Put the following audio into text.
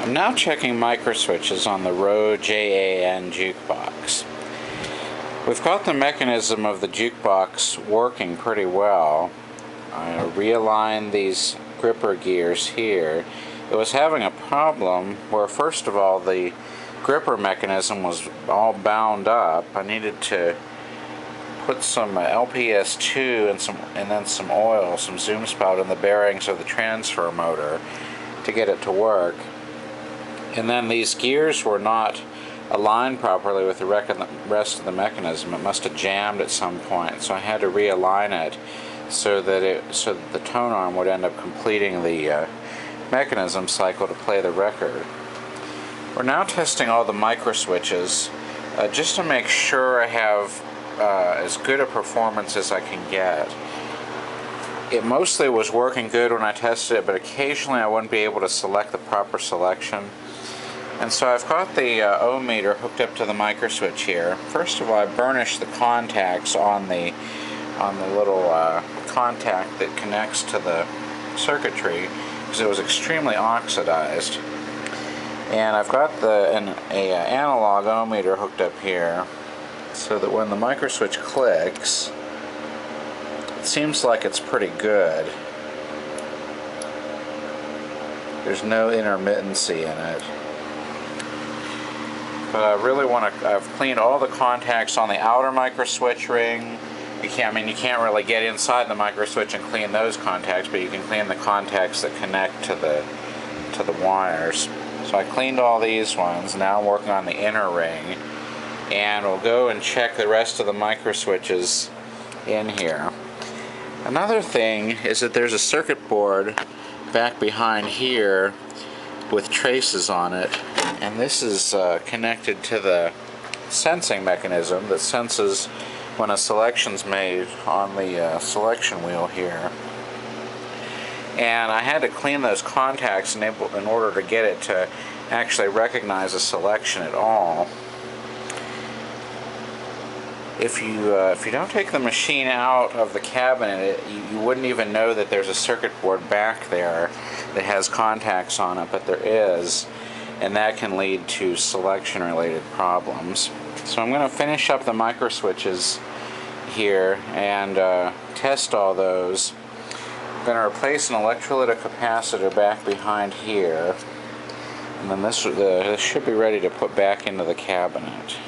I'm now checking microswitches on the Rowe JAN Jukebox. We've got the mechanism of the jukebox working pretty well. I realigned these gripper gears here. It was having a problem where, first of all, the gripper mechanism was all bound up. I needed to put some LPS2 and then some oil, some zoom spout in the bearings of the transfer motor to get it to work. And then these gears were not aligned properly with the rest of the mechanism. It must have jammed at some point, so I had to realign it so that the tone arm would end up completing the mechanism cycle to play the record. We're now testing all the microswitches just to make sure I have as good a performance as I can get. It mostly was working good when I tested it, but occasionally I wouldn't be able to select the proper selection. And so I've got the ohm meter hooked up to the microswitch here. First of all, I burnished the contacts on the little contact that connects to the circuitry because it was extremely oxidized. And I've got an analog ohm meter hooked up here so that when the microswitch clicks, it seems like it's pretty good. There's no intermittency in it. But I really want to, I've cleaned all the contacts on the outer microswitch ring. You can't really get inside the microswitch and clean those contacts, but you can clean the contacts that connect to the wires. So I cleaned all these ones. Now I'm working on the inner ring, and we'll go and check the rest of the microswitches in here. Another thing is that there's a circuit board back behind here with traces on it, and this is connected to the sensing mechanism that senses when a selection's made on the selection wheel here. And I had to clean those contacts in order to get it to actually recognize a selection at all. If you don't take the machine out of the cabinet, you wouldn't even know that there's a circuit board back there that has contacts on it, but there is, and that can lead to selection related problems. So I'm going to finish up the microswitches here and test all those. I'm going to replace an electrolytic capacitor back behind here, and then this should be ready to put back into the cabinet.